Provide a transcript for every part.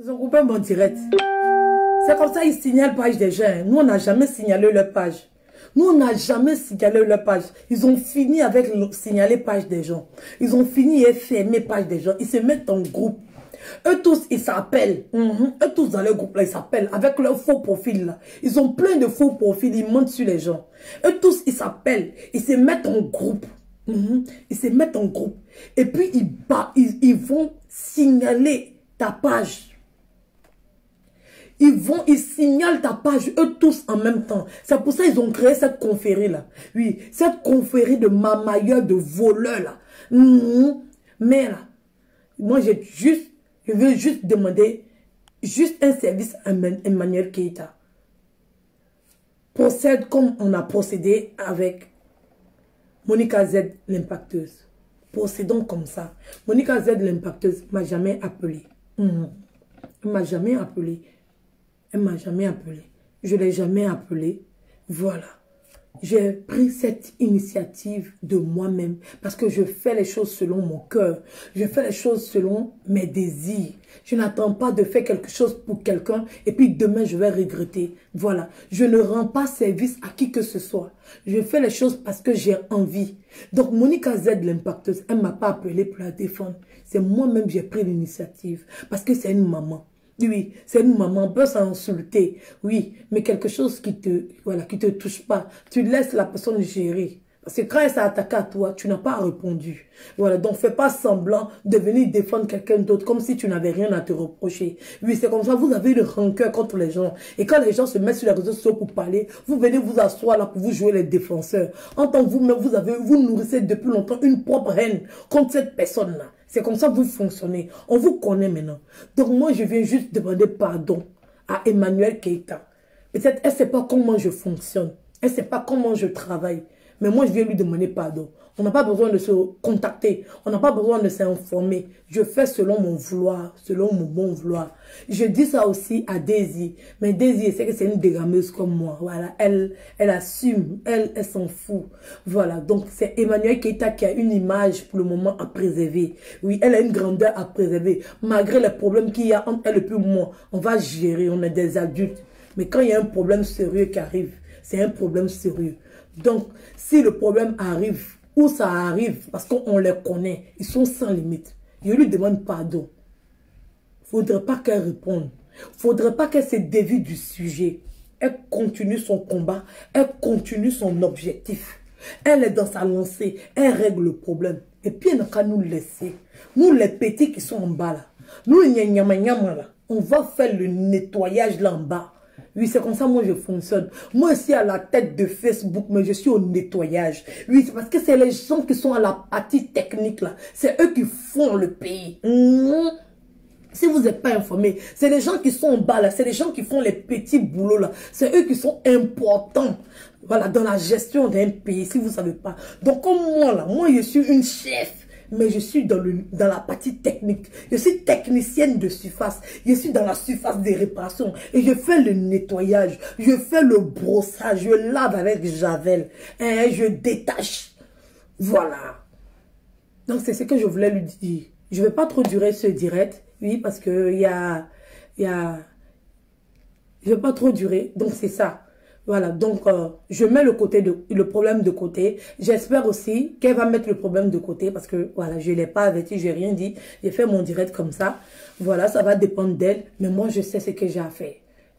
Ils ont coupé mon direct. C'est comme ça, ils signalent page des gens. Nous, on n'a jamais signalé leur page. Nous, on n'a jamais signalé leur page. Ils ont fini avec signaler page des gens. Ils ont fini et fermer page des gens. Ils se mettent en groupe. Eux tous, ils s'appellent. Eux tous dans leur groupe là, ils s'appellent avec leur faux profil là. Ils ont plein de faux profils, ils montent sur les gens. Eux tous, ils s'appellent. Ils se mettent en groupe. Ils se mettent en groupe. Et puis, ils vont signaler ta page. Ils signalent ta page, eux tous en même temps. C'est pour ça qu'ils ont créé cette confrérie là. Oui, cette confrérie de mamailleurs, de voleurs là. Mais là, moi je veux juste demander un service à Emmanuel Keita. Procède comme on a procédé avec Monica Z, l'impacteuse. Procédons comme ça. Monica Z, l'impacteuse, m'a jamais appelé. Elle m'a jamais appelé. Elle m'a jamais appelé. Je ne l'ai jamais appelé. Voilà. J'ai pris cette initiative de moi-même parce que je fais les choses selon mon cœur. Je fais les choses selon mes désirs. Je n'attends pas de faire quelque chose pour quelqu'un et puis demain je vais regretter. Voilà. Je ne rends pas service à qui que ce soit. Je fais les choses parce que j'ai envie. Donc Monica Z, l'impacteuse, elle ne m'a pas appelé pour la défendre. C'est moi-même qui j'ai pris l'initiative parce que c'est une maman. Oui, c'est une maman, on peut s'insulter, oui, mais quelque chose qui te touche pas, tu laisses la personne gérer. Parce que quand elle s'est attaquée à toi, tu n'as pas répondu. Voilà, donc fais pas semblant de venir défendre quelqu'un d'autre comme si tu n'avais rien à te reprocher. Oui, c'est comme ça, vous avez une rancœur contre les gens. Et quand les gens se mettent sur les réseaux sociaux pour parler, vous venez vous asseoir là pour vous jouer les défenseurs. En tant que vous-même, vous nourrissez depuis longtemps une propre haine contre cette personne-là. C'est comme ça que vous fonctionnez. On vous connaît maintenant. Donc moi, je viens juste demander pardon à Emmanuel Keita. Peut-être elle ne sait pas comment je fonctionne. Elle ne sait pas comment je travaille. Mais moi, je viens lui demander pardon. On n'a pas besoin de se contacter. On n'a pas besoin de s'informer. Je fais selon mon vouloir, selon mon bon vouloir. Je dis ça aussi à Daisy. Mais Daisy, c'est que c'est une dégameuse comme moi. Voilà, elle assume. Elle s'en fout. Voilà, donc c'est Emmanuel Keita qui a une image pour le moment à préserver. Oui, elle a une grandeur à préserver. Malgré les problèmes qu'il y a entre elle et puis moi, on va gérer. On est des adultes. Mais quand il y a un problème sérieux qui arrive, c'est un problème sérieux. Donc, si le problème arrive, où ça arrive, parce qu'on les connaît, ils sont sans limite. Je lui demande pardon. Il ne faudrait pas qu'elle réponde. Il ne faudrait pas qu'elle se dévie du sujet. Elle continue son combat. Elle continue son objectif. Elle est dans sa lancée. Elle règle le problème. Et puis, elle n'a qu'à nous laisser. Nous, les petits qui sont en bas là. Nous, là. On va faire le nettoyage là en bas. Oui, c'est comme ça, moi, je fonctionne. Moi, je suis à la tête de Facebook, mais je suis au nettoyage. Oui, c'est parce que c'est les gens qui sont à la partie technique, là. C'est eux qui font le pays. Si vous n'êtes pas informé, c'est les gens qui sont en bas, là. C'est les gens qui font les petits boulots, là. C'est eux qui sont importants, voilà, dans la gestion d'un pays, si vous ne savez pas. Donc, comme moi, là, moi, je suis une chef. Mais je suis dans la partie technique. Je suis technicienne de surface. Je suis dans la surface des réparations. Et je fais le nettoyage. Je fais le brossage. Je lave avec Javel. Et je détache. Voilà. Donc, c'est ce que je voulais lui dire. Je ne vais pas trop durer ce direct. Oui, parce que je ne vais pas trop durer. Donc, c'est ça. Voilà, donc je mets le problème de côté. J'espère aussi qu'elle va mettre le problème de côté parce que voilà, je ne l'ai pas averti, je n'ai rien dit. J'ai fait mon direct comme ça. Voilà, ça va dépendre d'elle. Mais moi, je sais ce que j'ai à faire.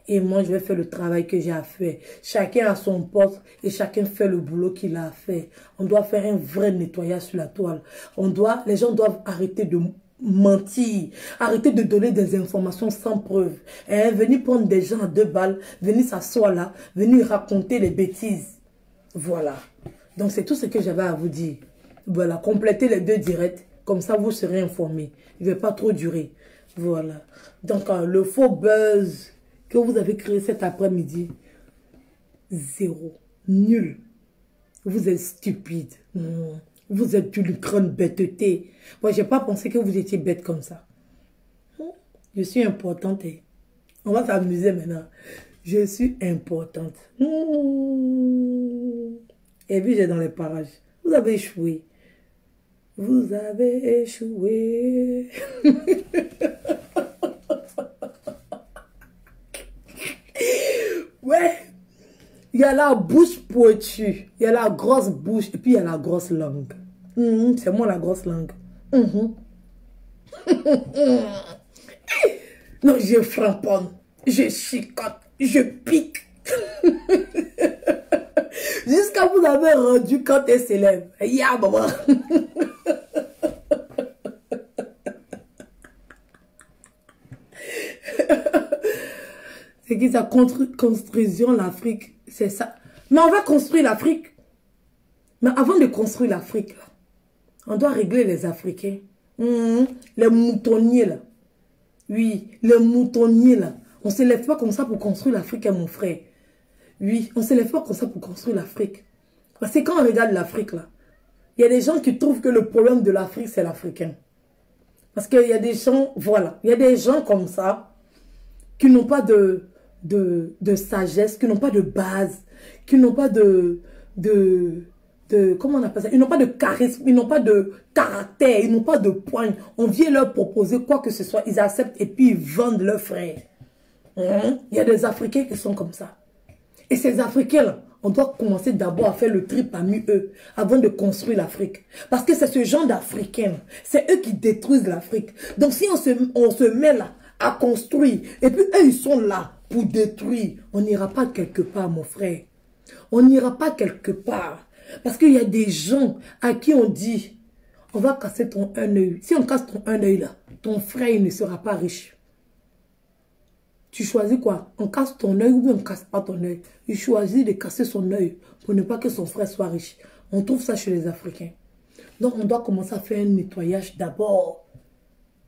Et moi, je vais faire le travail que j'ai à faire. Chacun a son poste et chacun fait le boulot qu'il a à faire. On doit faire un vrai nettoyage sur la toile. Les gens doivent arrêter de mentir, arrêter de donner des informations sans preuve, venir prendre des gens à 2 balles, venir s'asseoir là, venir raconter les bêtises. Voilà. Donc c'est tout ce que j'avais à vous dire. Voilà, complétez les 2 directs, comme ça vous serez informés. Il ne va pas trop durer. Voilà. Donc le faux buzz que vous avez créé cet après-midi, 0, nul. Vous êtes stupide. Vous êtes une grande bêteté. Moi, je n'ai pas pensé que vous étiez bête comme ça. Je suis importante. On va s'amuser maintenant. Je suis importante. Et puis, j'ai dans les parages. Vous avez échoué. Vous avez échoué. a la bouche pointue, il y a la grosse bouche et puis il y a la grosse langue. C'est moi la grosse langue. Non, je framponne, je chicote, je pique. Jusqu'à vous avez rendu quand elle s'élève. Ya, maman. C'est qui ça? Construisons l'Afrique. C'est ça. Mais on va construire l'Afrique. Mais avant de construire l'Afrique, on doit régler les Africains. Les moutonniers, là. Oui, les moutonniers, là. On ne se lève pas comme ça pour construire l'Afrique, mon frère. Oui, on ne se lève pas comme ça pour construire l'Afrique. Parce que quand on regarde l'Afrique, là, il y a des gens qui trouvent que le problème de l'Afrique, c'est l'Africain. Parce qu'il y a des gens, voilà, il y a des gens comme ça, qui n'ont pas de sagesse, qui n'ont pas de base, qui n'ont pas comment on appelle ça? Ils n'ont pas de charisme, ils n'ont pas de caractère, ils n'ont pas de poigne. On vient leur proposer quoi que ce soit, ils acceptent et puis ils vendent leurs frères. Il y a des Africains qui sont comme ça. Et ces Africains-là, on doit commencer d'abord à faire le tri parmi eux avant de construire l'Afrique. Parce que c'est ce genre d'Africains, c'est eux qui détruisent l'Afrique. Donc si on se met là à construire, et puis eux ils sont là pour détruire, on n'ira pas quelque part, mon frère. On n'ira pas quelque part. Parce qu'il y a des gens à qui on dit, on va casser ton un œil. Si on casse ton un œil là, ton frère il ne sera pas riche. Tu choisis quoi? On casse ton œil ou bien on ne casse pas ton œil? Il choisit de casser son œil pour ne pas que son frère soit riche. On trouve ça chez les Africains. Donc on doit commencer à faire un nettoyage d'abord.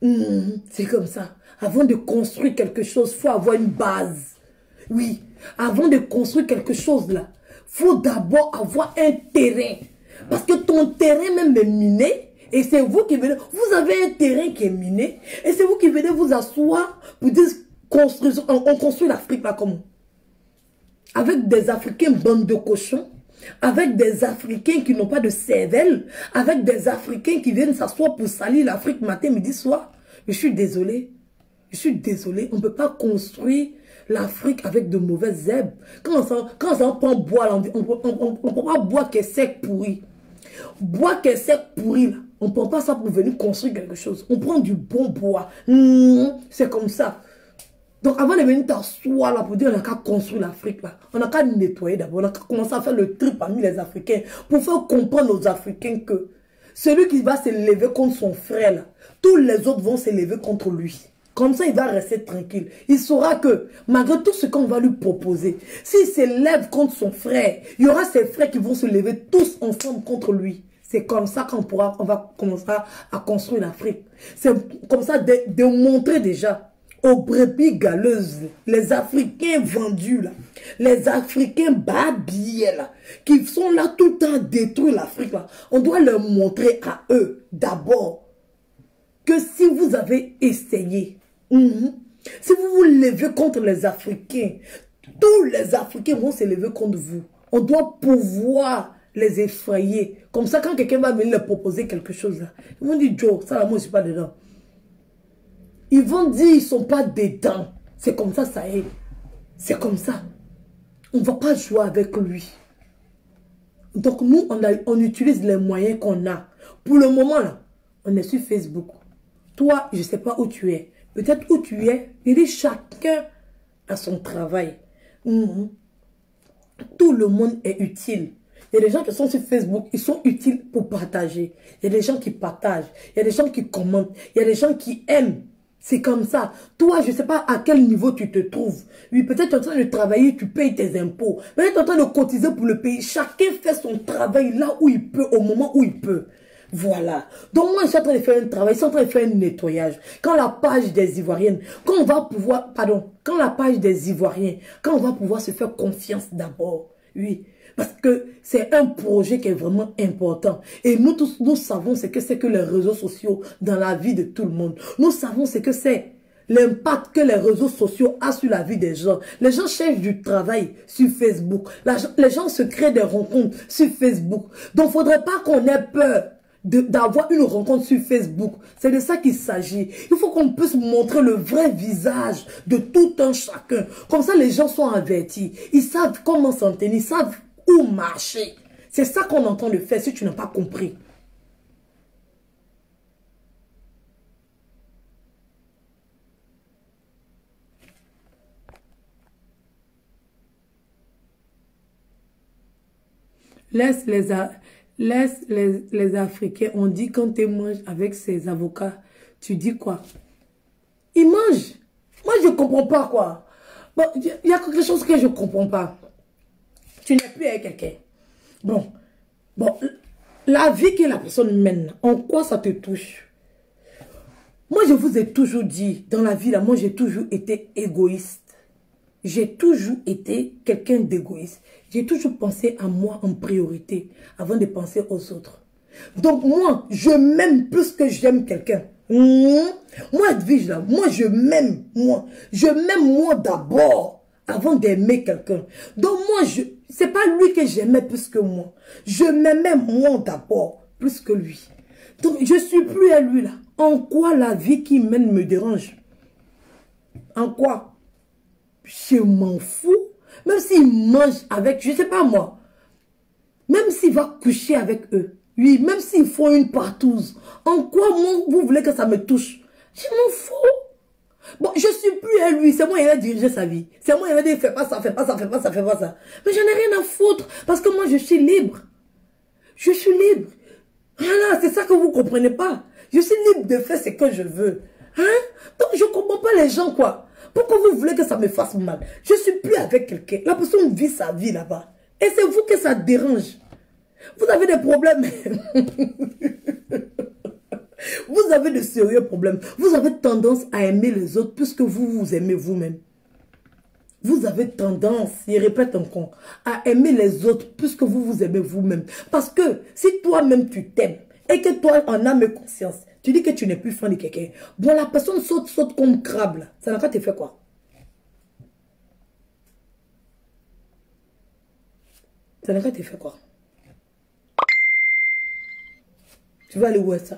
C'est comme ça. Avant de construire quelque chose, il faut avoir une base. Oui, avant de construire quelque chose là, il faut d'abord avoir un terrain. Parce que ton terrain même est miné. Et c'est vous qui venez, vous avez un terrain qui est miné. Et c'est vous qui venez vous asseoir pour dire, on construit l'Afrique là comment? Avec des Africains bandes de cochons. Avec des Africains qui n'ont pas de cervelle. Avec des Africains qui viennent s'asseoir pour salir l'Afrique matin, midi, soir. Mais je suis désolé. Je suis désolé. On ne peut pas construire l'Afrique avec de mauvaises herbes. Quand ça prend bois, on ne peut pas bois qui est sec pourri. Bois qui est sec pourri, là. On ne prend pas ça pour venir construire quelque chose. On prend du bon bois. C'est comme ça. Donc avant de venir t'asseoir là pour dire on n'a qu'à construire l'Afrique là. On n'a qu'à nettoyer d'abord. On a qu'à commencer à faire le tri parmi les Africains. Pour faire comprendre aux Africains que celui qui va se lever contre son frère là, tous les autres vont se lever contre lui. Comme ça, il va rester tranquille. Il saura que, malgré tout ce qu'on va lui proposer, s'il se lève contre son frère, il y aura ses frères qui vont se lever tous ensemble contre lui. C'est comme ça qu'on va commencer à construire l'Afrique. C'est comme ça de montrer déjà aux brebis galeuses, les Africains vendus là, les Africains babillés là, qui sont là tout le temps à détruire l'Afrique là. On doit leur montrer à eux d'abord que si vous avez essayé, si vous vous levez contre les Africains, tous les Africains vont se lever contre vous. On doit pouvoir les effrayer. Comme ça, quand quelqu'un va venir leur proposer quelque chose, là, ils vont dire, Joe, ça là, moi, je ne suis pas dedans. Ils vont dire, ils ne sont pas dedans. C'est comme ça, ça est. C'est comme ça. On ne va pas jouer avec lui. Donc, nous, on utilise les moyens qu'on a. Pour le moment, là, on est sur Facebook. Toi, je ne sais pas où tu es. Peut-être où tu es, il dit chacun a son travail. Tout le monde est utile. Il y a des gens qui sont sur Facebook, ils sont utiles pour partager. Il y a des gens qui partagent. Il y a des gens qui commentent. Il y a des gens qui aiment. C'est comme ça. Toi, je ne sais pas à quel niveau tu te trouves. Oui, peut-être tu es en train de travailler, tu payes tes impôts. Peut-être tu es en train de cotiser pour le pays. Chacun fait son travail là où il peut, au moment où il peut. Voilà. Donc moi, je suis en train de faire un travail, je suis en train de faire un nettoyage. Quand la page des Ivoiriennes, quand on va pouvoir, quand la page des Ivoiriens, quand on va pouvoir se faire confiance d'abord, oui. Parce que c'est un projet qui est vraiment important. Et nous tous, nous savons ce que c'est que les réseaux sociaux dans la vie de tout le monde. Nous savons ce que c'est. L'impact que les réseaux sociaux ont sur la vie des gens. Les gens cherchent du travail sur Facebook. Les gens se créent des rencontres sur Facebook. Donc, il ne faudrait pas qu'on ait peur d'avoir une rencontre sur Facebook. C'est de ça qu'il s'agit. Il faut qu'on puisse montrer le vrai visage de tout un chacun. Comme ça, les gens sont avertis. Ils savent comment s'en tenir, ils savent où marcher. C'est ça qu'on est en train de faire si tu n'as pas compris. Laisse les Africains, on dit quand tu manges avec ses avocats, tu dis quoi? Ils mangent. Moi, je ne comprends pas quoi. Bon, il y a quelque chose que je ne comprends pas. Tu n'es plus avec quelqu'un. Bon, la vie que la personne mène, en quoi ça te touche? Moi, je vous ai toujours dit, dans la vie, là, moi, j'ai toujours été égoïste. J'ai toujours été quelqu'un d'égoïste. J'ai toujours pensé à moi en priorité avant de penser aux autres. Donc moi, je m'aime plus que j'aime quelqu'un. Moi, Edwige, là, moi, je m'aime, moi. Je m'aime moi d'abord avant d'aimer quelqu'un. Donc moi, c'est pas lui que j'aimais plus que moi. Je m'aimais moi d'abord plus que lui. Donc je suis plus à lui là. En quoi la vie qui mène me dérange? En quoi? Je m'en fous. Même s'il mange avec, je sais pas moi. Même s'il va coucher avec eux. Oui, même s'ils font une partouze. En quoi, moi, vous voulez que ça me touche? Je m'en fous. Bon, je suis plus à lui. C'est moi qui va diriger sa vie. C'est moi qui va dire, fais pas ça, fais pas ça, fais pas ça, fais pas ça. Mais j'en ai rien à foutre. Parce que moi, je suis libre. Je suis libre. Voilà, c'est ça que vous comprenez pas. Je suis libre de faire ce que je veux. Hein? Donc, je comprends pas les gens, quoi. Pourquoi vous voulez que ça me fasse mal? Je suis plus avec quelqu'un. La personne vit sa vie là-bas. Et c'est vous que ça dérange. Vous avez des problèmes. Vous avez de sérieux problèmes. Vous avez tendance à aimer les autres plus que vous vous aimez vous-même. Vous avez tendance, je répète encore, à aimer les autres plus que vous vous aimez vous-même. Parce que si toi-même tu t'aimes et que toi en âme et conscience, tu dis que tu n'es plus fan de quelqu'un. Bon, la personne saute comme crabe là. Ça n'a pas te fait quoi? Ça n'a pas te fait quoi? Tu vas aller où est ça?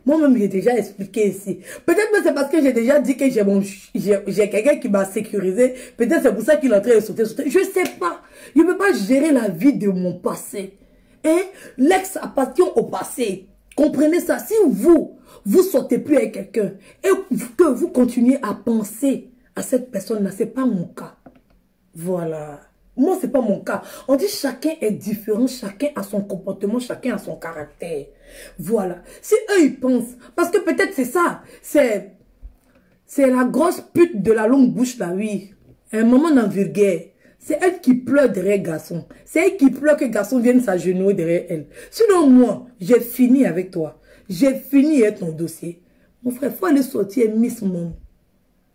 Moi-même, j'ai déjà expliqué ici. Peut-être que c'est parce que j'ai déjà dit que j'ai quelqu'un qui m'a sécurisé. Peut-être c'est pour ça qu'il est en train de sauter. Je ne sais pas. Je ne peux pas gérer la vie de mon passé. Et l'ex-appartient au passé. Comprenez ça. Si vous sortez plus avec quelqu'un et que vous continuez à penser à cette personne-là, ce n'est pas mon cas. Voilà. Moi, ce n'est pas mon cas. On dit chacun est différent, chacun a son comportement, chacun a son caractère. Voilà. Si eux, ils pensent, parce que peut-être c'est ça, c'est la grosse pute de la longue bouche là, oui. Un moment d'envergure. C'est elle qui pleure derrière garçon. C'est elle qui pleure que garçon vienne s'agenouiller derrière elle. Sinon, moi, j'ai fini avec toi. J'ai fini avec ton dossier. Mon frère, il faut aller sortir Miss Monde.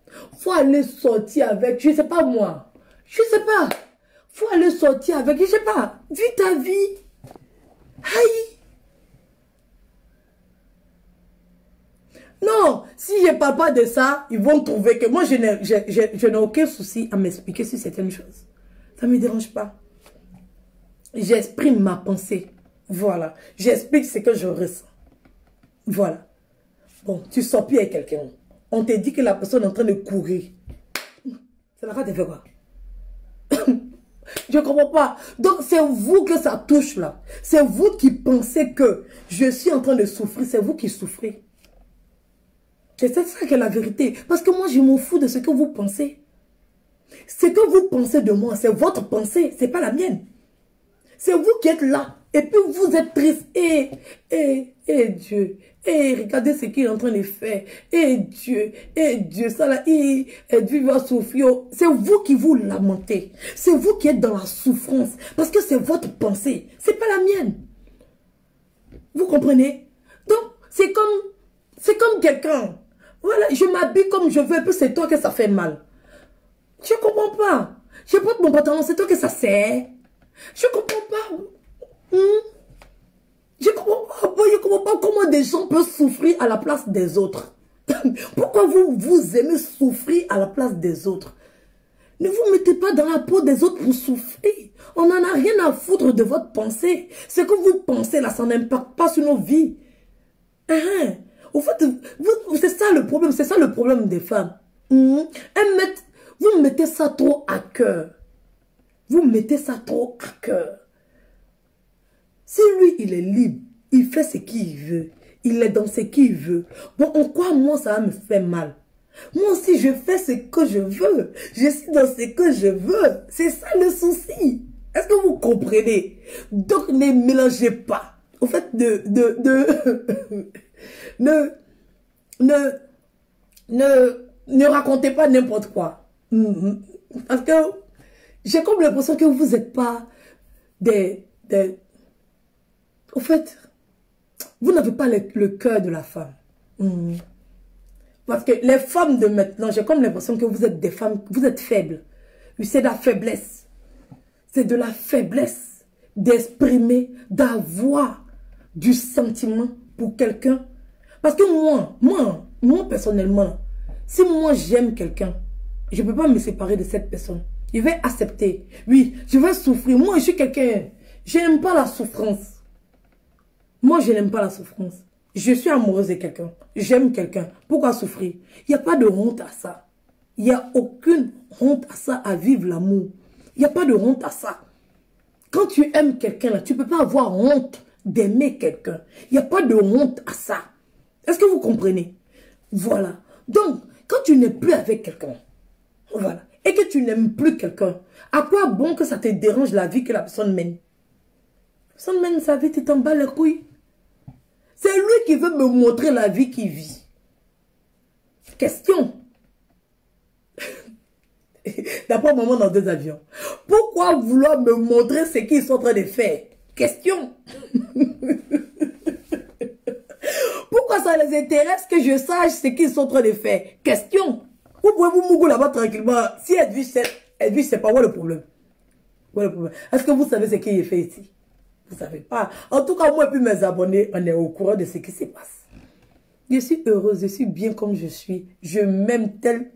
Il faut aller sortir avec, je ne sais pas moi. Je ne sais pas. Il faut aller sortir avec, je ne sais pas. Vis ta vie. Aïe. Non, si je ne parle pas de ça, ils vont trouver que moi, je n'ai aucun souci à m'expliquer sur certaines choses. Ça ne me dérange pas. J'exprime ma pensée. Voilà. J'explique ce que je ressens. Voilà. Bon, tu sors plus avec quelqu'un. On te dit que la personne est en train de courir. Ça n'a pas te fait quoi? Je ne comprends pas. Donc, c'est vous que ça touche là. C'est vous qui pensez que je suis en train de souffrir. C'est vous qui souffrez. C'est ça qui est la vérité. Parce que moi, je m'en fous de ce que vous pensez. Ce que vous pensez de moi, c'est votre pensée. Ce n'est pas la mienne. C'est vous qui êtes là. Et puis, vous êtes triste. Dieu. Regardez ce qu'il est en train de faire. Dieu, ça là, Dieu va souffrir. C'est vous qui vous lamentez. C'est vous qui êtes dans la souffrance. Parce que c'est votre pensée. C'est pas la mienne. Vous comprenez? Donc, c'est comme quelqu'un. Voilà, je m'habille comme je veux. Et puis, c'est toi que ça fait mal. Je comprends pas. Je porte mon pantalon, c'est toi que ça sert. Je comprends pas. Je comprends pas comment des gens peuvent souffrir à la place des autres. Pourquoi vous aimez souffrir à la place des autres? Ne vous mettez pas dans la peau des autres pour souffrir. On n'en a rien à foutre de votre pensée. Ce que vous pensez là, ça n'impacte pas sur nos vies. Au fait, c'est ça le problème. C'est ça le problème des femmes. Vous mettez ça trop à cœur. Vous mettez ça trop à cœur. Si lui, il est libre, il fait ce qu'il veut. Il est dans ce qu'il veut. Bon, en quoi moi, ça va me faire mal? Moi aussi, je fais ce que je veux. Je suis dans ce que je veux. C'est ça le souci. Est-ce que vous comprenez? Donc, ne mélangez pas. Au fait, ne racontez pas n'importe quoi. Parce que j'ai comme l'impression que vous n'êtes pas au fait, vous n'avez pas le cœur de la femme. Parce que les femmes de maintenant, j'ai comme l'impression que vous êtes des femmes, vous êtes faibles. Oui, c'est de la faiblesse. C'est de la faiblesse d'exprimer, d'avoir du sentiment pour quelqu'un. Parce que moi personnellement, si moi j'aime quelqu'un, je ne peux pas me séparer de cette personne. Je vais accepter. Oui, je vais souffrir. Moi, je suis quelqu'un, je n'aime pas la souffrance. Moi, je n'aime pas la souffrance. Je suis amoureuse de quelqu'un. J'aime quelqu'un. Pourquoi souffrir? Il n'y a pas de honte à ça. Il n'y a aucune honte à ça, à vivre l'amour. Il n'y a pas de honte à ça. Quand tu aimes quelqu'un, tu ne peux pas avoir honte d'aimer quelqu'un. Il n'y a pas de honte à ça. Est-ce que vous comprenez? Voilà. Donc, quand tu n'es plus avec quelqu'un, voilà, et que tu n'aimes plus quelqu'un, à quoi bon que ça te dérange la vie que la personne mène? La personne mène sa vie, tu t'en bats les couilles. C'est lui qui veut me montrer la vie qu'il vit. Question. D'après maman dans 2 avions. Pourquoi vouloir me montrer ce qu'ils sont en train de faire? Question. Pourquoi ça les intéresse que je sache ce qu'ils sont en train de faire? Question. Vous pouvez vous mouiller là-bas tranquillement. Si Edwige c'est pas quoi le problème? Est-ce que vous savez ce qui est fait ici? Vous ne savez pas. En tout cas, moi et puis mes abonnés, on est au courant de ce qui se passe. Je suis heureuse, je suis bien comme je suis. Je m'aime tel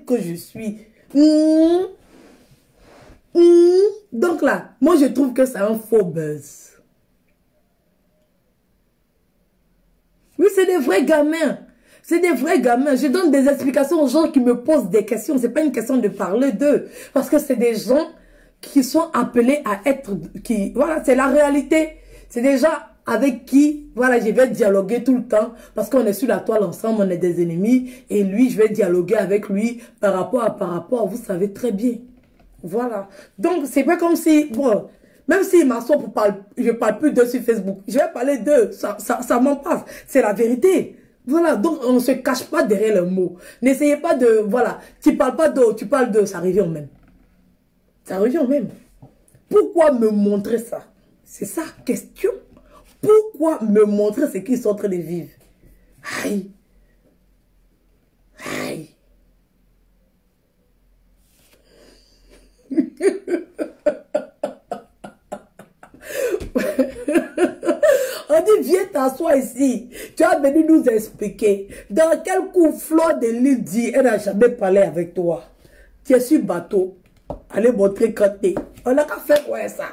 que je suis. Donc là, moi je trouve que c'est un faux buzz. Oui, c'est des vrais gamins. C'est des vrais gamins. Je donne des explications aux gens qui me posent des questions. Ce n'est pas une question de parler d'eux. Parce que c'est des gens qui sont appelés à être... Voilà, c'est la réalité. C'est des gens avec qui, voilà, je vais dialoguer tout le temps. Parce qu'on est sur la toile ensemble, on est des ennemis. Et lui, je vais dialoguer avec lui par rapport. Vous savez très bien. Voilà. Donc, c'est pas comme si... Bon, même s'il m'assoit pour parler, je parle plus d'eux sur Facebook. Je vais parler d'eux. Ça m'en passe. C'est la vérité. Voilà. Donc, on ne se cache pas derrière le mot. N'essayez pas de... Voilà. Tu parles pas d'eux, tu parles d'eux. Ça revient au même. Ça revient au même. Pourquoi me montrer ça? C'est ça, question. Pourquoi me montrer ce qu'ils sont en train de vivre? Aïe. Aïe. On dit, viens t'asseoir ici. Tu as venu nous expliquer dans quel coup Fleur de Lys dit, elle n'a jamais parlé avec toi. Tu es sur bateau. Allez montrer quand t'es. On n'a qu'à faire quoi ça?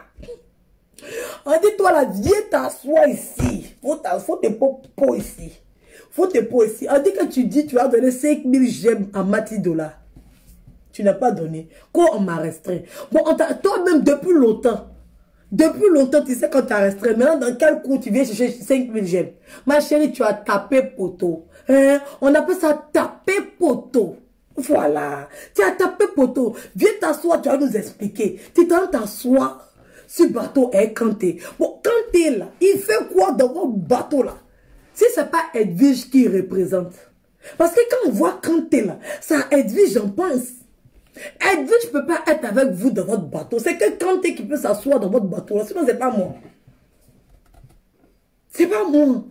On dit, toi là, viens t'asseoir ici. Faut te poser ici. Faut te poser ici. On dit que tu dis, tu as donné 5000 gemmes à $10. Tu n'as pas donné. Quoi, on m'a restreint. Bon, toi-même, depuis longtemps, tu sais quand tu as restreint. Maintenant, dans quel coup tu viens chercher 5000 gemmes? Ma chérie, tu as tapé poteau. Hein? On appelle ça taper poteau. Voilà. Tu as tapé poteau. Viens t'asseoir, tu vas nous expliquer. Tu t'assois sur bateau et Kanté. Bon, Kanté là, il fait quoi dans votre bateau là? Si ce n'est pas Edwige qui représente. Parce que quand on voit Kanté là, ça Edwige, j'en pense. Edwige ne peut pas être avec vous dans votre bateau. C'est que Kanté qui peut s'asseoir dans votre bateau. Sinon, ce n'est pas moi. C'est pas moi.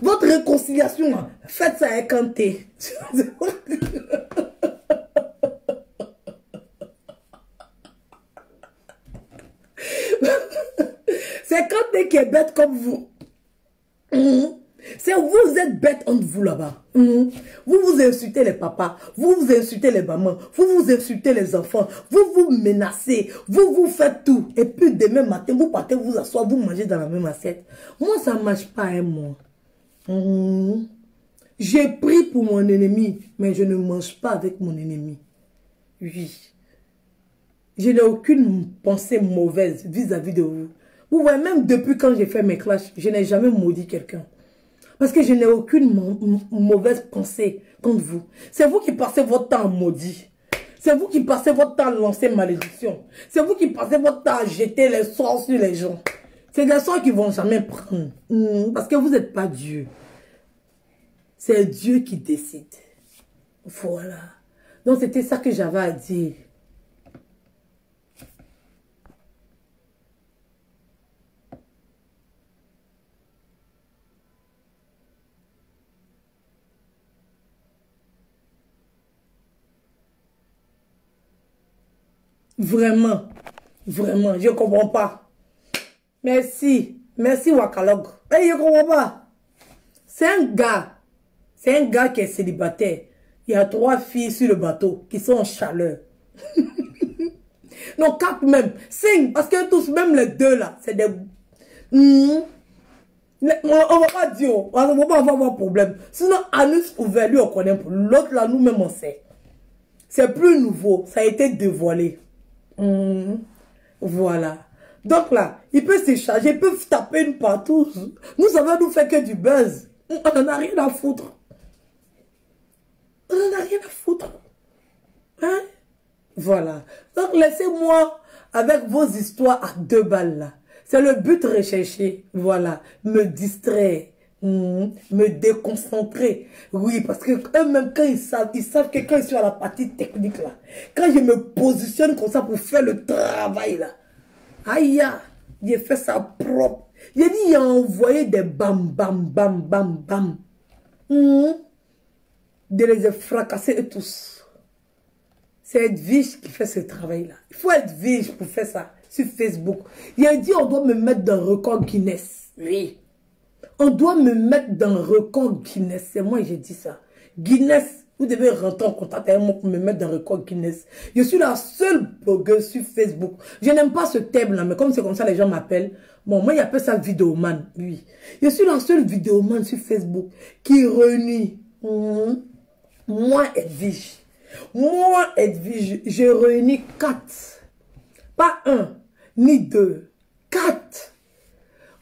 Votre réconciliation, là, faites ça avec Kanté. C'est Kanté qui est bête comme vous. C'est vous êtes bêtes entre vous là-bas. Vous vous insultez les papas, vous vous insultez les mamans, vous vous insultez les enfants, vous vous menacez, vous vous faites tout. Et puis demain matin, vous partez vous asseoir, vous mangez dans la même assiette. Moi, ça ne marche pas, hein, moi. J'ai pris pour mon ennemi, mais je ne mange pas avec mon ennemi. Oui. Je n'ai aucune pensée mauvaise vis-à-vis de vous. Vous voyez, même depuis quand j'ai fait mes clashs, je n'ai jamais maudit quelqu'un. Parce que je n'ai aucune mauvaise pensée contre vous. C'est vous qui passez votre temps à maudit. C'est vous qui passez votre temps à lancer malédiction. C'est vous qui passez votre temps à jeter les sorts sur les gens. C'est des sorts qui ne vont jamais prendre. Parce que vous n'êtes pas Dieu. C'est Dieu qui décide. Voilà. Donc c'était ça que j'avais à dire. Vraiment, vraiment, je ne comprends pas. Merci, merci Wakalog. Mais je ne comprends pas. C'est un gars qui est célibataire. Il y a 3 filles sur le bateau qui sont en chaleur. Non, 4 même, 5, parce que tous, même les 2 là, c'est des... On va pas dire, on va pas avoir problème. Sinon, Anus ouvert, lui on connaît. L'autre là, nous-mêmes on sait. C'est plus nouveau, ça a été dévoilé. Voilà. Donc là, il peut s'écharger, il peut taper une partout. Nous, ça va nous faire que du buzz. On n'en a rien à foutre. On n'en a rien à foutre. Hein? Voilà. Donc, laissez-moi avec vos histoires à 2 balles là. C'est le but recherché. Voilà. Me distraire. Me déconcentrer. Oui, parce que eux-mêmes, quand ils savent que quand ils sont à la partie technique là, quand je me positionne comme ça pour faire le travail là, aïe, j'ai fait ça propre. J'ai dit, il a envoyé des bam, bam, bam, bam, bam. De les fracasser eux tous. C'est Edwige qui fait ce travail-là. Il faut être Edwige pour faire ça sur Facebook. Il a dit, on doit me mettre dans le record Guinness. Oui. On doit me mettre dans le record Guinness. C'est moi qui j'ai dit ça. Guinness, vous devez rentrer en contact avec moi pour me mettre dans le record Guinness. Je suis la seule blogueuse sur Facebook. Je n'aime pas ce thème-là, mais comme c'est comme ça les gens m'appellent. Bon, moi, ils appellent ça vidéoman. Oui. Je suis la seule vidéoman sur Facebook qui réunit moi, Edwige. Moi, Edwige, je réunis 4. Pas 1, ni 2. 4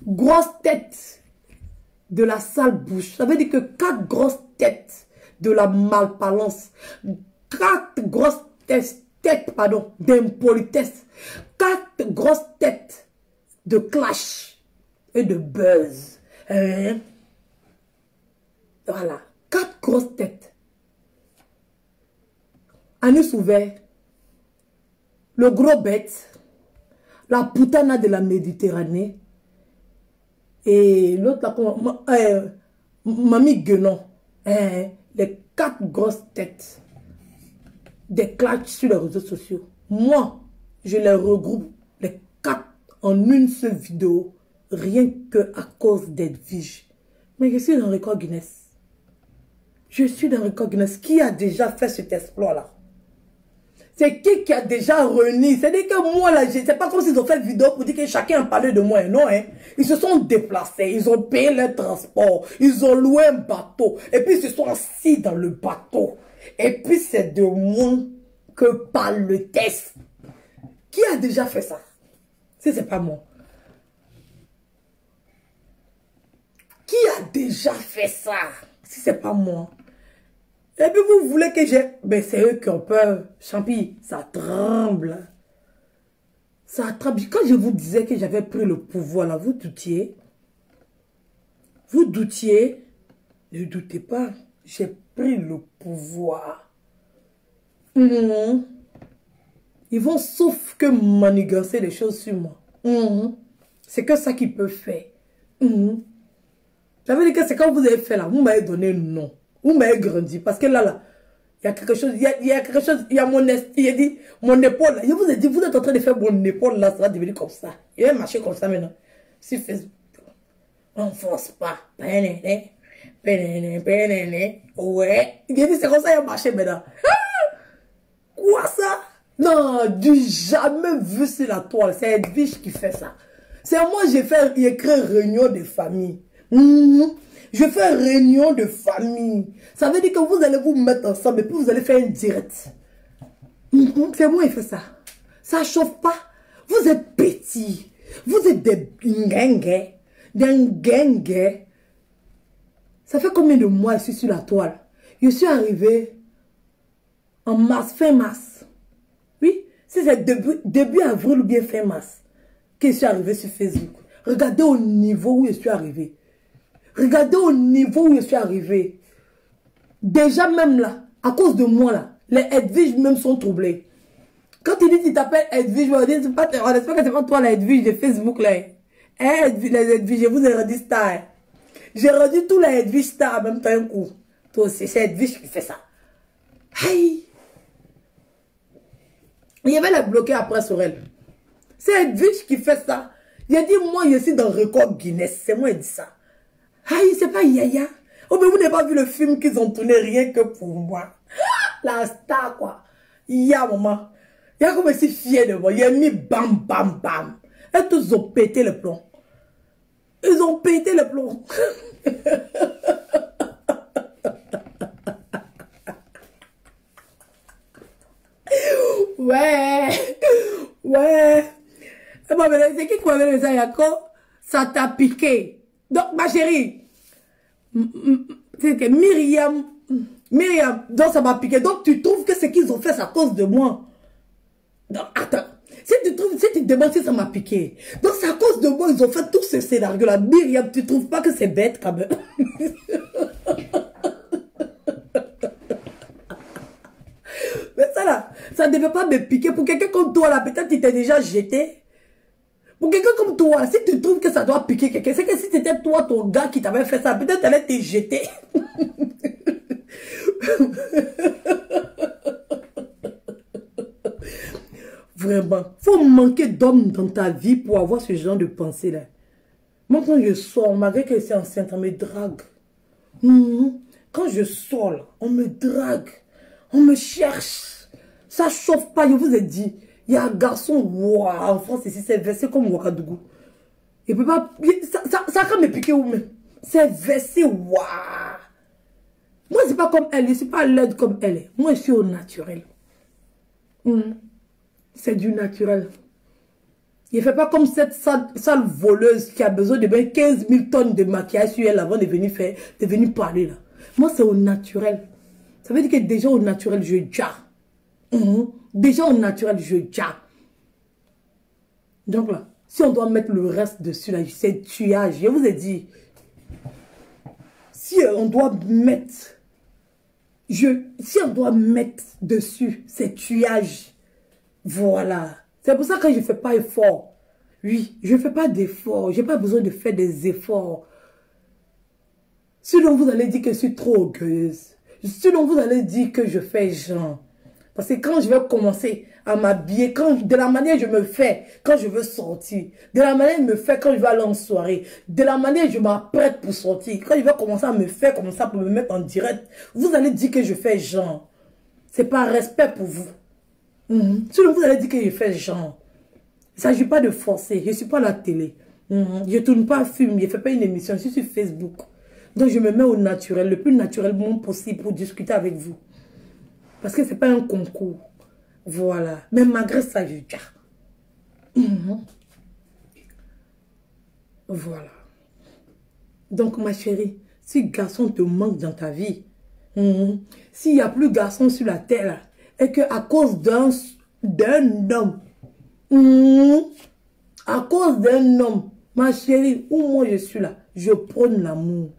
grosses têtes de la sale bouche. Ça veut dire que 4 grosses têtes de la malparlance. 4 grosses têtes d'impolitesse. 4 grosses têtes de clash et de buzz. Voilà. 4 grosses têtes. Anus ouvert. Le gros bête. La putana de la Méditerranée. Et l'autre, Mamie Guenon. Les 4 grosses têtes. Des clashs sur les réseaux sociaux. Moi, je les regroupe, les 4, en une seule vidéo. Rien que à cause d'Edwige. Mais je suis dans le record Guinness. Je suis dans le record Guinness. Qui a déjà fait cet exploit-là? C'est qui a déjà réuni? C'est-à-dire que moi, là, je ne sais pas comme s'ils ont fait une vidéo pour dire que chacun a parlé de moi. Non, hein. Ils se sont déplacés, ils ont payé leur transport, ils ont loué un bateau, et puis ils se sont assis dans le bateau. Et puis c'est de moi que parle le test. Qui a déjà fait ça? Si c'est pas moi. Qui a déjà fait ça? Si c'est pas moi. Et puis vous voulez que j'ai... Ben c'est eux qui ont peur. Champi, ça tremble. Ça tremble. Quand je vous disais que j'avais pris le pouvoir là, vous doutiez. Vous doutiez. Ne doutez pas. J'ai pris le pouvoir. Ils vont sauf que manigancer les choses sur moi. C'est que ça qu'ils peuvent faire. Ça veut dire que c'est quand vous avez fait là, vous m'avez donné le nom. Vous m'avez grandi. Parce que là, il y a quelque chose, il y a quelque chose, il y a mon il a dit, mon épaule là. Je vous ai dit, vous êtes en train de faire mon épaule là, ça va devenir comme ça. Il va marcher comme ça maintenant. Si Facebook, on ne force pas. Ouais. Il a dit, c'est comme ça qu'il a marché maintenant. Quoi ça? Non, du jamais vu sur la toile. C'est Edwige qui fait ça. C'est moi, j'ai écrit réunion de famille. Je fais réunion de famille. Ça veut dire que vous allez vous mettre ensemble et puis vous allez faire un direct. C'est moi qui fais ça. Ça chauffe pas. Vous êtes petits. Vous êtes des ngengue. Des ngengue. Ça fait combien de mois je suis sur la toile? Je suis arrivé en mars, fin mars. Oui, c'est début avril ou bien fin mars que je suis arrivé sur Facebook. Regardez au niveau où je suis arrivé. Regardez au niveau où je suis arrivé. Déjà même là, à cause de moi là, les Edwige même sont troublés. Quand il dit qu'il t'appelle Edwige, on espère que c'est pas toi la Edwige de Facebook là. Les Edwige, je vous ai redit star. J'ai redit tous les Edwige star en même temps un coup. Toi aussi, c'est Edwige qui fait ça. Aïe. Il y avait la bloquer après sur elle. C'est Edwige qui fait ça. Il a dit, moi, je suis dans le record Guinness. C'est moi qui dit ça. Aïe, c'est pas Yaya. Oh, mais vous n'avez pas vu le film qu'ils ont tourné rien que pour moi. La star, quoi. Ya, maman. Il y a comme si fier de moi. Il a mis bam, bam, bam. Et tous ont pété le plomb. Ils ont pété le plomb. Ouais. Ouais. C'est qui m'a dit ça, Yako? Ça t'a piqué. Donc, ma chérie, c'était Myriam. Myriam, donc ça m'a piqué. Donc, tu trouves que ce qu'ils ont fait, c'est à cause de moi. Donc, attends. Si tu te demandes si ça m'a piqué. Donc, c'est à cause de moi, ils ont fait tout ce scénario-là. Myriam, tu trouves pas que c'est bête quand même? Mais ça là, ça ne devait pas me piquer. Pour quelqu'un comme toi là, peut-être tu t'es déjà jeté. Pour quelqu'un comme toi, si tu trouves que ça doit piquer quelqu'un, c'est que si c'était toi, ton gars qui t'avait fait ça, peut-être elle allait te jeter. Vraiment. Faut manquer d'hommes dans ta vie pour avoir ce genre de pensée là. Moi quand je sors, malgré que c'est enceinte, on me drague. Quand je sors là, on me drague. On me cherche. Ça chauffe pas, je vous ai dit. Il y a un garçon, wow, en France ici, c'est versé comme Ouagadougou. Il peut pas, ça quand me piquer où même. C'est versé, waouh. Moi, c'est pas comme elle, je suis pas laide comme elle est. Moi, je suis au naturel. C'est du naturel. Il ne fait pas comme cette sale voleuse qui a besoin de 15 000 tonnes de maquillage sur elle avant de venir parler là. Moi, c'est au naturel. Ça veut dire que déjà au naturel, je ja. Déjà au naturel, je ja. Donc là, si on doit mettre le reste dessus, là, c'est tuage. Je vous ai dit, si on doit mettre, si on doit mettre dessus, c'est tuage. Voilà. C'est pour ça que je ne fais pas effort. Oui, je ne fais pas d'effort. Je n'ai pas besoin de faire des efforts. Sinon, vous allez dire que je suis trop orgueilleuse. Sinon, vous allez dire que je fais genre. Parce que quand je vais commencer à m'habiller, de la manière je me fais quand je veux sortir, de la manière je me fais quand je vais aller en soirée, de la manière je m'apprête pour sortir, quand je vais commencer à me faire comme ça pour me mettre en direct, vous allez dire que je fais genre. C'est pas respect pour vous. Sinon, vous allez dire que je fais genre. Il ne s'agit pas de forcer. Je ne suis pas à la télé. Je ne tourne pas un film. Je ne fais pas une émission. Je suis sur Facebook. Donc, je me mets au naturel, le plus naturellement possible pour discuter avec vous. Parce que ce n'est pas un concours. Voilà. Mais malgré ça, je dis. Voilà. Donc, ma chérie, si garçon te manque dans ta vie, s'il n'y a plus garçon sur la terre, et qu'à cause d'un homme, à cause d'un homme, ma chérie, où moi je suis là, je prône l'amour.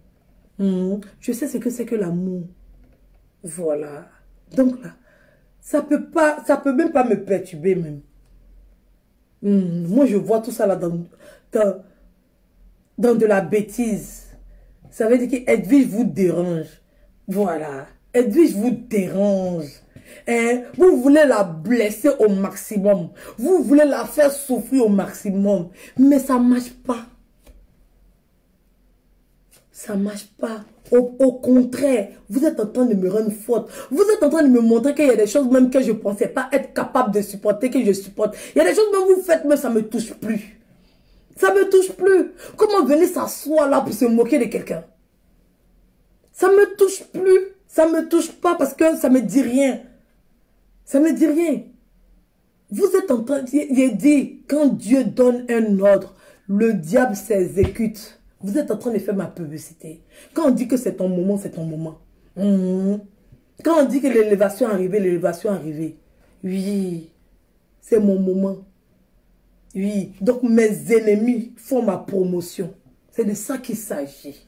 Je sais ce que c'est que l'amour. Voilà. Donc là, ça peut même pas me perturber même. Moi je vois tout ça là dans de la bêtise. Ça veut dire que Edwige vous dérange. Voilà. Edwige vous dérange. Vous voulez la blesser au maximum. Vous voulez la faire souffrir au maximum. Mais ça ne marche pas. Ça ne marche pas. Au contraire, vous êtes en train de me rendre forte. Vous êtes en train de me montrer qu'il y a des choses même que je ne pensais pas être capable de supporter, que je supporte. Il y a des choses même vous faites, mais ça ne me touche plus. Ça ne me touche plus. Comment venir s'asseoir là pour se moquer de quelqu'un? Ça ne me touche plus. Ça ne me touche pas parce que ça ne me dit rien. Ça ne me dit rien. Vous êtes en train, il dit, quand Dieu donne un ordre, le diable s'exécute. Vous êtes en train de faire ma publicité. Quand on dit que c'est ton moment, c'est ton moment. Quand on dit que l'élévation est arrivée, l'élévation est arrivée. Oui, c'est mon moment. Oui, donc mes ennemis font ma promotion. C'est de ça qu'il s'agit.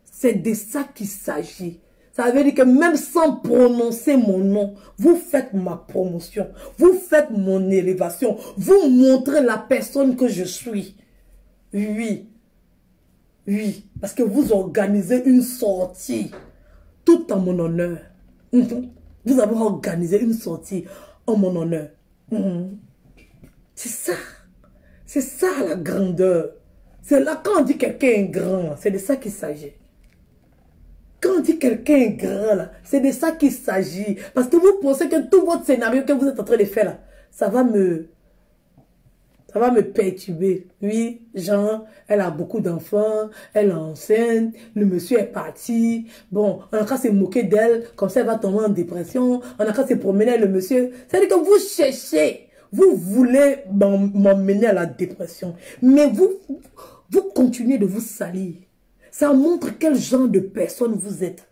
C'est de ça qu'il s'agit. Ça veut dire que même sans prononcer mon nom, vous faites ma promotion. Vous faites mon élévation. Vous montrez la personne que je suis. Oui. Oui, parce que vous organisez une sortie tout en mon honneur. Vous avez organisé une sortie en mon honneur. C'est ça. C'est ça la grandeur. C'est là quand on dit quelqu'un est grand, c'est de ça qu'il s'agit. Quand on dit quelqu'un est grand, c'est de ça qu'il s'agit. Parce que vous pensez que tout votre scénario que vous êtes en train de faire là, ça va me perturber. Oui, Jean, elle a beaucoup d'enfants, elle est enceinte, le monsieur est parti. Bon, on a qu'à se moquer d'elle, comme ça elle va tomber en dépression. On a qu'à se promener le monsieur. C'est-à-dire que vous cherchez, vous voulez m'emmener à la dépression. Mais vous continuez de vous salir. Ça montre quel genre de personne vous êtes.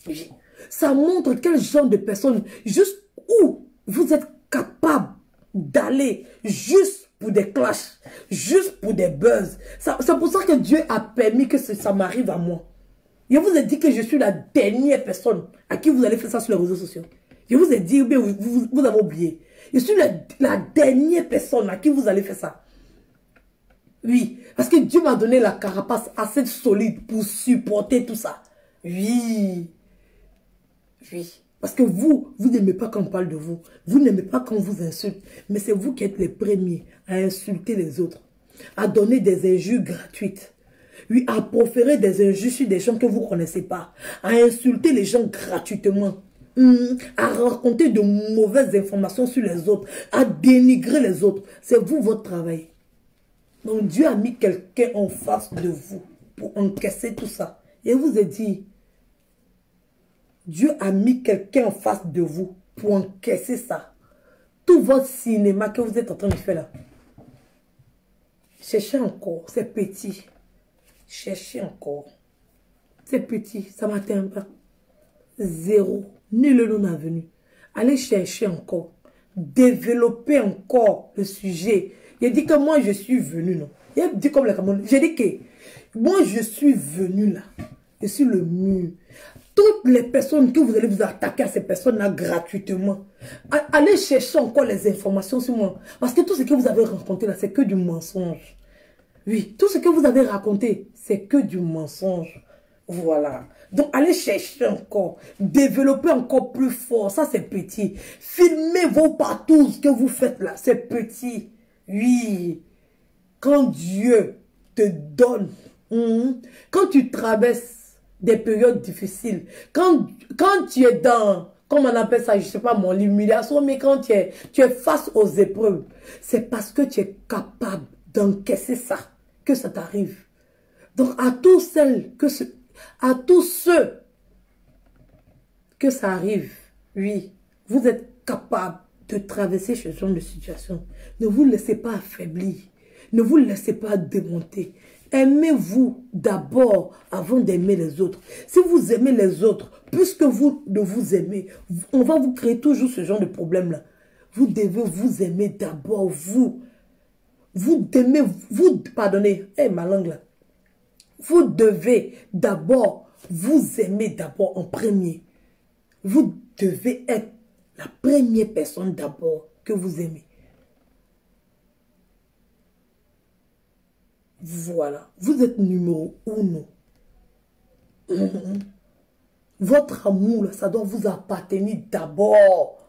Oui. Ça montre quel genre de personne, juste où vous êtes capable d'aller juste pour des clashs, juste pour des buzz. C'est pour ça que Dieu a permis que ça m'arrive à moi. Je vous ai dit que je suis la dernière personne à qui vous allez faire ça sur les réseaux sociaux. Je vous ai dit, mais vous avez oublié. Je suis la dernière personne à qui vous allez faire ça. Oui, parce que Dieu m'a donné la carapace assez solide pour supporter tout ça. Oui. Oui. Parce que vous n'aimez pas quand on parle de vous. Vous n'aimez pas quand on vous insulte. Mais c'est vous qui êtes les premiers à insulter les autres. À donner des injures gratuites. Oui, à proférer des injures sur des gens que vous ne connaissez pas. À insulter les gens gratuitement. À raconter de mauvaises informations sur les autres. À dénigrer les autres. C'est vous, votre travail. Donc Dieu a mis quelqu'un en face de vous pour encaisser tout ça. Et vous ai dit, Dieu a mis quelqu'un en face de vous pour encaisser ça. Tout votre cinéma que vous êtes en train de faire là. Cherchez encore, c'est petit. Cherchez encore. C'est petit, ça ne m'atteint pas. Zéro. Nul nom n'a venu. Allez chercher encore. Développer encore le sujet. Il dit que moi je suis venu, non. Il dit comme les Camerounais. J'ai dit que moi je suis venu là. Je suis le mur. Toutes les personnes que vous allez vous attaquer à ces personnes-là gratuitement. Allez chercher encore les informations sur moi. Parce que tout ce que vous avez raconté là, c'est que du mensonge. Oui, tout ce que vous avez raconté, c'est que du mensonge. Voilà. Donc, allez chercher encore. Développer encore plus fort. Ça, c'est petit. Filmez vos partout ce que vous faites là. C'est petit. Oui. Quand Dieu te donne, quand tu traverses des périodes difficiles, quand tu es dans, comme on appelle ça, je ne sais pas, l'humiliation, mais quand tu es face aux épreuves, c'est parce que tu es capable d'encaisser ça, que ça t'arrive. Donc, à tous ceux que ça arrive, oui, vous êtes capable de traverser ce genre de situation. Ne vous laissez pas affaiblir. Ne vous laissez pas démonter. Aimez-vous d'abord avant d'aimer les autres. Si vous aimez les autres, plus que vous de vous aimer, on va vous créer toujours ce genre de problème-là. Vous devez vous aimer d'abord, vous. Pardonnez, ma langue là. Vous devez d'abord vous aimer d'abord en premier. Vous devez être la première personne d'abord que vous aimez. Voilà. Vous êtes numéro 1. Votre amour, là, ça doit vous appartenir d'abord.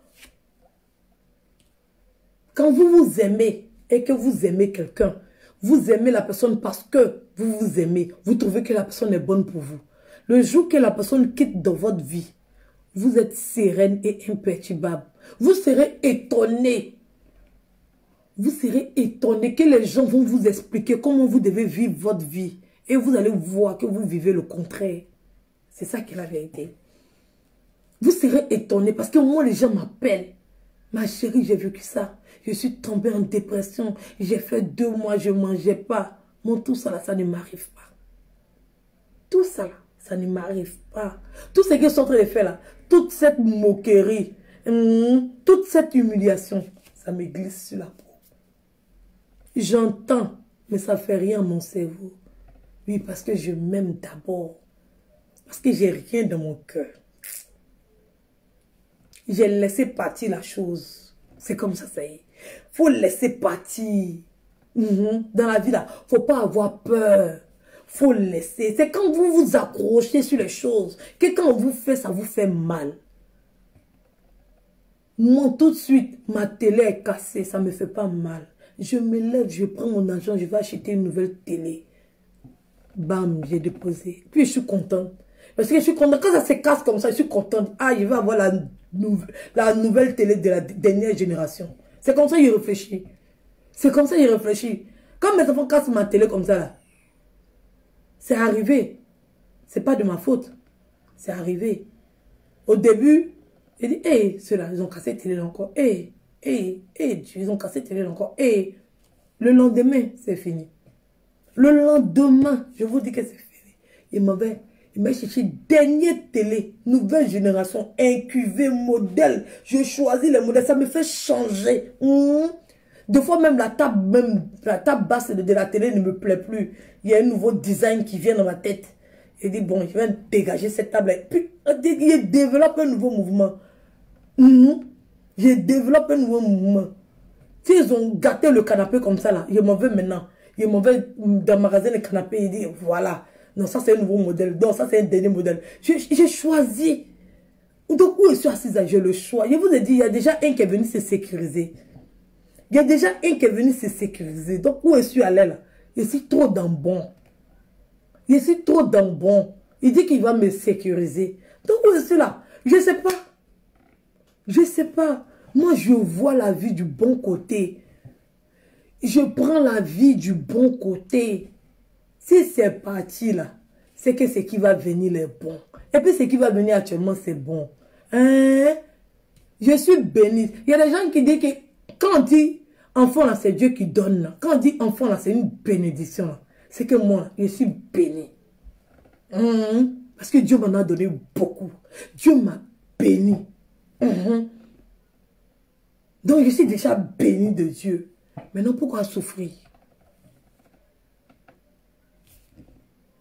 Quand vous vous aimez et que vous aimez quelqu'un, vous aimez la personne parce que vous vous aimez, vous trouvez que la personne est bonne pour vous. Le jour que la personne quitte dans votre vie, vous êtes sereine et imperturbable. Vous serez étonné. Vous serez étonné que les gens vont vous expliquer comment vous devez vivre votre vie. Et vous allez voir que vous vivez le contraire. C'est ça qui est la vérité. Vous serez étonné parce que moi, les gens m'appellent. Ma chérie, j'ai vécu ça. Je suis tombée en dépression. J'ai fait 2 mois, je ne mangeais pas. Moi, tout ça, là, ça ne m'arrive pas. Tout ça, là, ça ne m'arrive pas. Tout ce qu'ils sont en train de faire, là, toute cette moquerie, toute cette humiliation, ça me glisse sur la peau. J'entends, mais ça ne fait rien à mon cerveau. Oui, parce que je m'aime d'abord. Parce que j'ai rien dans mon cœur. J'ai laissé partir la chose. C'est comme ça y est. Faut laisser partir. Dans la vie, là, faut pas avoir peur. Faut laisser. C'est quand vous vous accrochez sur les choses que quand on vous fait, ça vous fait mal. Moi, tout de suite, ma télé est cassée. Ça me fait pas mal. Je me lève, je prends mon argent, je vais acheter une nouvelle télé. Bam, j'ai déposé. Puis je suis contente. Parce que je suis contente. Quand ça se casse comme ça, je suis contente. Ah, je vais avoir la nouvelle télé de la dernière génération. C'est comme ça qu'il réfléchit. C'est comme ça qu'il réfléchit. Quand mes enfants cassent ma télé comme ça, là, c'est arrivé. C'est pas de ma faute. C'est arrivé. Au début, j'ai dit, hé, ceux-là, ils ont cassé la télé encore. Hé, ils ont cassé la télé encore. Hé, le lendemain, c'est fini. Le lendemain, je vous dis que c'est fini. Il m'a cherché dernière télé, nouvelle génération, incuvé, modèle. Je choisis les modèles, ça me fait changer. Des fois même la table basse de la télé ne me plaît plus. Il y a un nouveau design qui vient dans ma tête. Je dis bon, je vais dégager cette table. Puis il développe un nouveau mouvement. Je développe un nouveau mouvement. Si ils ont gâté le canapé comme ça là, je m'en veux maintenant. Je m'en vais dans le magasin le canapé et dit voilà. Non, ça c'est un nouveau modèle. Non, ça c'est un dernier modèle. J'ai choisi. Donc où je suis assise, j'ai le choix. Je vous ai dit, il y a déjà un qui est venu se sécuriser. Il y a déjà un qui est venu se sécuriser. Donc où je suis allée là? Je suis trop dans bon. Je suis trop dans bon. Il dit qu'il va me sécuriser. Donc où je suis là? Je ne sais pas. Je ne sais pas. Moi, je vois la vie du bon côté. Je prends la vie du bon côté. Si c'est parti là, c'est que ce qui va venir est bon. Et puis ce qui va venir actuellement, c'est bon. Hein? Je suis bénie. Il y a des gens qui disent que quand on dit enfant là, c'est Dieu qui donne là. Quand on dit enfant là, c'est une bénédiction là. C'est que moi, je suis bénie. Parce que Dieu m'en a donné beaucoup. Dieu m'a béni. Donc je suis déjà bénie de Dieu. Maintenant, pourquoi souffrir?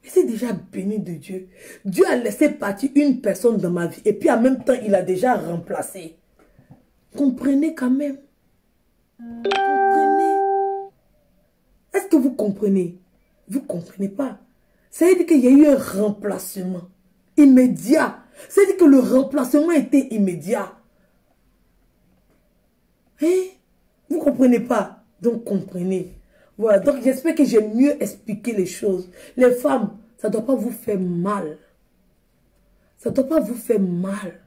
Je suis déjà béni de Dieu. Dieu a laissé partir une personne dans ma vie. Et puis en même temps, il a déjà remplacé. Comprenez quand même. Comprenez. Est-ce que vous comprenez? Vous ne comprenez pas. Ça veut dire qu'il y a eu un remplacement immédiat. Ça veut dire que le remplacement était immédiat. Hein? Vous ne comprenez pas. Donc comprenez. Voilà, donc j'espère que j'ai mieux expliqué les choses. Les femmes, ça ne doit pas vous faire mal. Ça ne doit pas vous faire mal.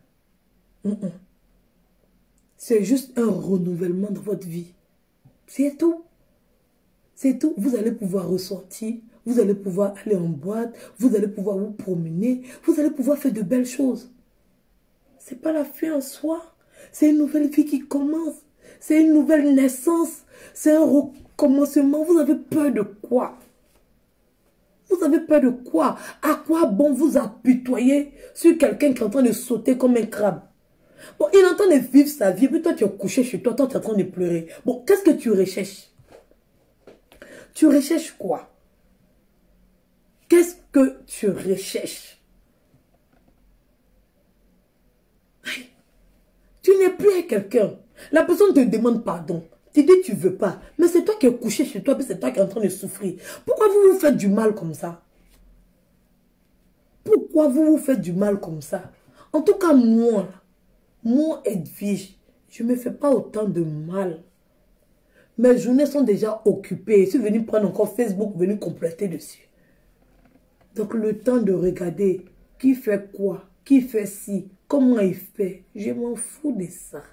C'est juste un renouvellement dans votre vie. C'est tout. C'est tout. Vous allez pouvoir ressortir. Vous allez pouvoir aller en boîte. Vous allez pouvoir vous promener. Vous allez pouvoir faire de belles choses. Ce n'est pas la fin en soi. C'est une nouvelle vie qui commence. C'est une nouvelle naissance. C'est un recommencement. Vous avez peur de quoi? Vous avez peur de quoi? À quoi bon vous apitoyer sur quelqu'un qui est en train de sauter comme un crabe? Bon, il est en train de vivre sa vie, puis toi tu es couché chez toi, toi tu es en train de pleurer. Bon, qu'est-ce que tu recherches? Tu recherches quoi? Qu'est-ce que tu recherches? Tu n'es plus avec quelqu'un. La personne te demande pardon. Tu dis tu ne veux pas. Mais c'est toi qui es couché chez toi, puis c'est toi qui es en train de souffrir. Pourquoi vous vous faites du mal comme ça? Pourquoi vous vous faites du mal comme ça? En tout cas, moi, Edwige, je ne me fais pas autant de mal. Mes journées sont déjà occupées. Je suis venue prendre encore Facebook, venue compléter dessus. Donc, le temps de regarder qui fait quoi, qui fait ci, comment il fait, je m'en fous de ça.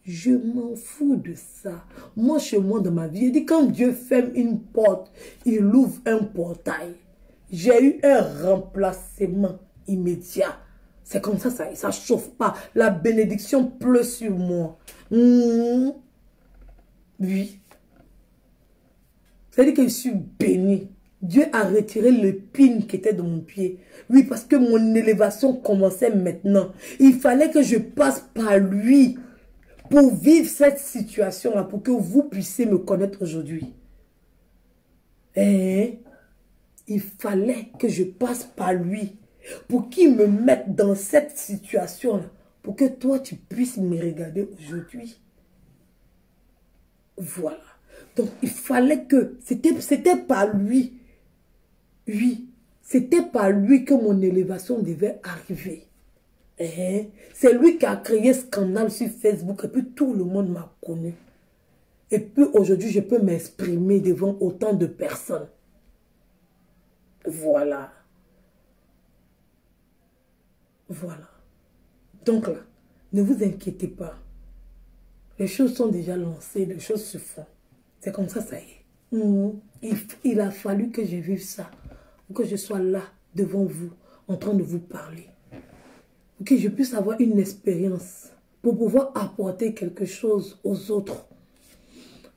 Je m'en fous de ça. Moi, chez moi, dans ma vie, je dis quand Dieu ferme une porte, il ouvre un portail. J'ai eu un remplacement immédiat. C'est comme ça, ça ne chauffe pas. La bénédiction pleut sur moi. Oui. C'est-à-dire que je suis béni. Dieu a retiré le pin qui était dans mon pied. Oui, parce que mon élévation commençait maintenant. Il fallait que je passe par lui pour vivre cette situation-là, pour que vous puissiez me connaître aujourd'hui. Il fallait que je passe par lui pour qu'il me mette dans cette situation-là, pour que toi, tu puisses me regarder aujourd'hui. Voilà. Donc, il fallait que... C'était par lui. Oui. C'était par lui que mon élévation devait arriver. C'est lui qui a créé scandale sur Facebook et puis tout le monde m'a connu. Et puis aujourd'hui, je peux m'exprimer devant autant de personnes. Voilà. Voilà. Donc là, ne vous inquiétez pas. Les choses sont déjà lancées, les choses se font. C'est comme ça y est. Il a fallu que je vive ça. Pour que je sois là, devant vous, en train de vous parler. Pour que je puisse avoir une expérience. Pour pouvoir apporter quelque chose aux autres.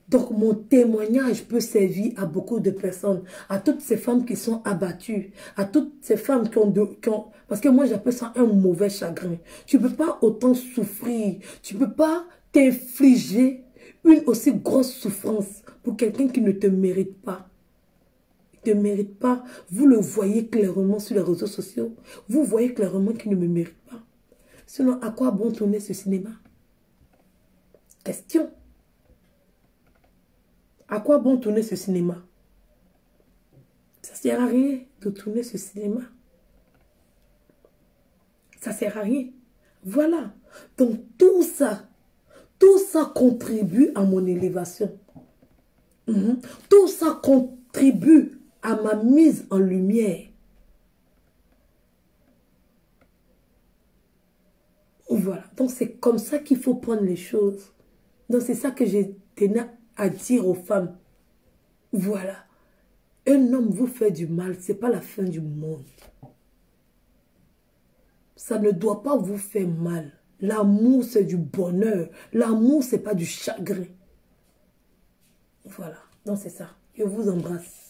Donc mon témoignage peut servir à beaucoup de personnes. À toutes ces femmes qui sont abattues. À toutes ces femmes qui ont... Parce que moi j'appelle ça un mauvais chagrin. Tu ne peux pas autant souffrir. Tu ne peux pas t'infliger une aussi grosse souffrance pour quelqu'un qui ne te mérite pas. Il ne te mérite pas. Vous le voyez clairement sur les réseaux sociaux. Vous voyez clairement qu'il ne me mérite pas. Sinon, à quoi bon tourner ce cinéma? Question. À quoi bon tourner ce cinéma? Ça ne sert à rien de tourner ce cinéma. Ça ne sert à rien. Voilà. Donc tout ça contribue à mon élévation. Tout ça contribue à ma mise en lumière. Voilà. Donc c'est comme ça qu'il faut prendre les choses. Donc c'est ça que j'ai tenu à dire aux femmes. Voilà. Un homme vous fait du mal, ce n'est pas la fin du monde. Ça ne doit pas vous faire mal. L'amour, c'est du bonheur. L'amour, ce n'est pas du chagrin. Voilà. Donc c'est ça. Je vous embrasse.